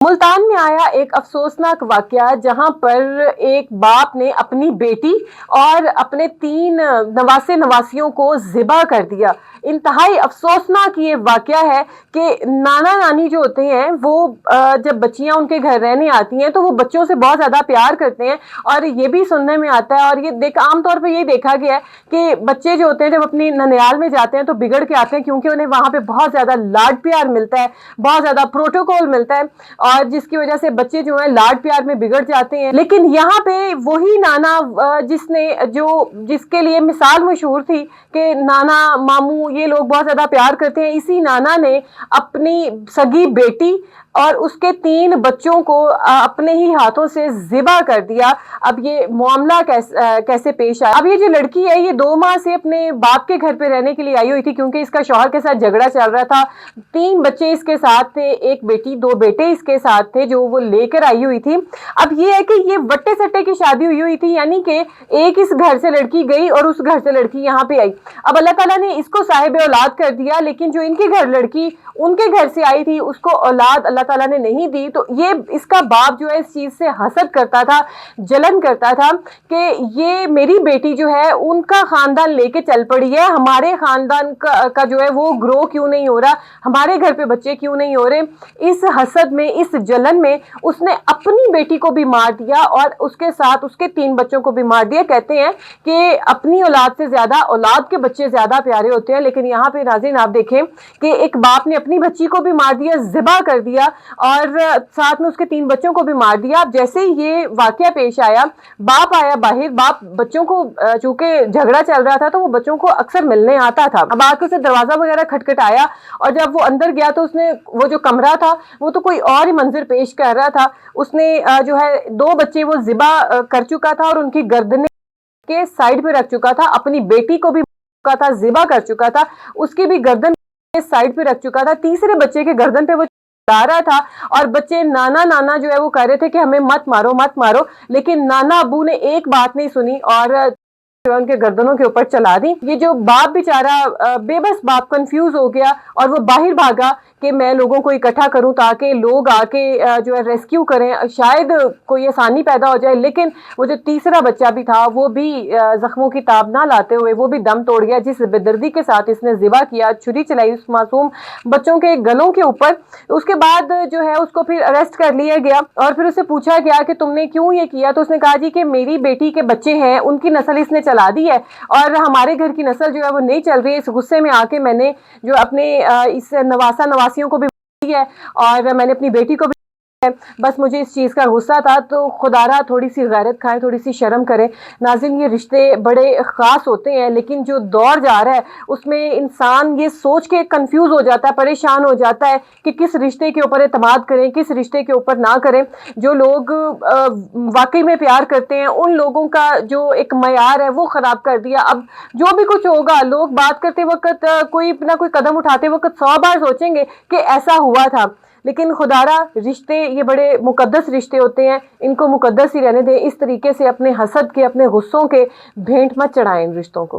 ملتان میں آیا ایک افسوسناک واقعہ جہاں پر ایک باپ نے اپنی بیٹی اور اپنے 3 نواسے نواسیوں کو ذبح کر دیا۔ انتہائی افسوسناک یہ واقعہ ہے کہ نانا نانی جو ہوتے ہیں وہ جب بچیاں ان کے گھر رہنے آتی ہیں تو وہ بچوں سے بہت زیادہ پیار کرتے ہیں، اور یہ بھی سننے میں آتا ہے اور یہ عام طور پہ یہ دیکھا گیا ہے کہ بچے جو ہوتے ہیں جب اپنی ننیال میں جاتے ہیں تو بگڑ کے آتے ہیں، کیونکہ انہیں وہاں پہ بہت زیادہ لاڈ پیار ملتا ہے، بہت زیادہ پروٹوکول ملتا ہے، اور جس کی وجہ سے بچے جو ہیں لاڈ پیار میں بگڑ جاتے ہیں۔ لیکن یہاں پہ وہی نانا جس کے لیے مثال مشہور تھی کہ نانا ماموں یہ لوگ بہت زیادہ پیار کرتے ہیں، اسی نانا نے اپنی سگی بیٹی اور اس کے 3 بچوں کو اپنے ہی ہاتھوں سے ذبح کر دیا۔ اب یہ معاملہ کیسے پیش آیا؟ اب یہ جو لڑکی ہے یہ 2 ماہ سے اپنے باپ کے گھر پہ رہنے کے لیے آئی ہوئی تھی، کیونکہ اس کا شوہر کے ساتھ جھگڑا چل رہا تھا۔ 3 بچے اس کے ساتھ تھے، 1 بیٹی 2 بیٹے اس کے ساتھ تھے جو وہ لے کر آئی ہوئی تھی۔ اب یہ ہے کہ یہ وٹے سٹے کی شادی ہوئی تھی، یعنی کہ ایک اس گھر سے لڑکی گئی اور اس گھر سے لڑکی یہاں پہ آئی۔ اب اللہ تعالیٰ نے اس کو صاحب اولاد کر دیا، لیکن جو ان کے گھر لڑکی ان کے گھر سے آئی تھی اس کو اولاد اللہ تعالیٰ نے نہیں دی۔ تو یہ اس کا باپ جو ہے اس چیز سے حسد کرتا تھا، جلن کرتا تھا کہ یہ میری بیٹی جو ہے ان کا خاندان لے کے چل پڑی ہے، ہمارے خاندان کا جو ہے وہ گرو کیوں نہیں ہو رہا، ہمارے گھر پہ بچے کیوں نہیں ہو رہے۔ اس حسد میں، اس جلن میں اس نے اپنی بیٹی کو بھی مار دیا اور اس کے ساتھ اس کے 3 بچوں کو بھی مار دیا۔ کہتے ہیں کہ اپنی اولاد سے زیادہ اولاد کے بچے زیادہ پیارے ہوتے ہیں، لیکن یہاں پہ ناظرین آپ دیکھیں کہ ایک باپ نے اپنی بچی کو بھی مار دیا، ذبح کر دیا، اور ساتھ میں اس کے 3 بچوں کو بھی مار دیا۔ اب جیسے ہی یہ واقعہ پیش آیا، باپ آیا باہر، باپ بچوں کو چونکہ جھگڑا چل رہا تھا تو وہ بچوں کو اکثر ملنے آتا تھا۔ اب آ کے اسے دروازہ وغیرہ کھٹکھٹایا، اور جب وہ اندر گیا تو اس نے وہ جو کمرہ تھا وہ تو کوئی اور ہی منظر پیش کر رہا تھا۔ اس نے جو ہے 2 بچے وہ ذبح کر چکا تھا اور ان کی گردنیں کے سائیڈ پہ رکھ چکا تھا، اپنی بیٹی کو بھی تھا ذبح کر چکا تھا، اس کی بھی گردن کے سائیڈ پہ رکھ چکا تھا، تیسرے بچے کے گردن پہ وہ چلا رہا تھا، اور بچے نانا نانا جو ہے وہ کہہ رہے تھے کہ ہمیں مت مارو مت مارو، لیکن نانا ابو نے ایک بات نہیں سنی اور ان کے گردنوں کے اوپر چلا دی۔ یہ جو باپ بیچارہ بے بس باپ کنفیوز ہو گیا اور وہ باہر بھاگا کہ میں لوگوں کو اکٹھا کروں تاکہ لوگ آ کے جو ہے ریسکیو کریں، شاید کوئی آسانی پیدا ہو جائے، لیکن وہ جو تیسرا بچہ بھی تھا وہ بھی زخموں کی تاب نہ لاتے ہوئے وہ بھی دم توڑ گیا، جس بے دردی کے ساتھ اس نے ذبح کیا، چھری چلائی اس معصوم بچوں کے گلوں کے اوپر۔ اس کے بعد جو ہے اس کو پھر اریسٹ کر لیا گیا اور پھر اسے پوچھا گیا کہ تم نے کیوں یہ کیا، تو اس نے کہا جی کہ میری بیٹی کے بچے ہیں، ان کی نسل اس نے چلا دی ہے اور ہمارے گھر کی نسل جو ہے وہ نہیں چل رہی ہے۔ اس غصے میں آ کے میں نے جو اپنے اس نواسا نواسیوں کو بھی ہے اور میں نے اپنی بیٹی کو بھی، بس مجھے اس چیز کا غصہ تھا۔ تو خدا را تھوڑی سی غیرت کھائیں، تھوڑی سی شرم کریں۔ ناظرین، یہ رشتے بڑے خاص ہوتے ہیں، لیکن جو دور جا رہا ہے اس میں انسان یہ سوچ کے کنفیوز ہو جاتا ہے، پریشان ہو جاتا ہے کہ کس رشتے کے اوپر اعتماد کریں، کس رشتے کے اوپر نہ کریں۔ جو لوگ واقعی میں پیار کرتے ہیں ان لوگوں کا جو ایک معیار ہے وہ خراب کر دیا۔ اب جو بھی کچھ ہوگا، لوگ بات کرتے وقت کوئی نہ کوئی قدم اٹھاتے وقت 100 بار سوچیں گے کہ ایسا ہوا تھا، لیکن خدارا رشتے یہ بڑے مقدس رشتے ہوتے ہیں، ان کو مقدس ہی رہنے دیں۔ اس طریقے سے اپنے حسد کے، اپنے غصوں کے بھینٹ مت چڑھائیں ان رشتوں کو۔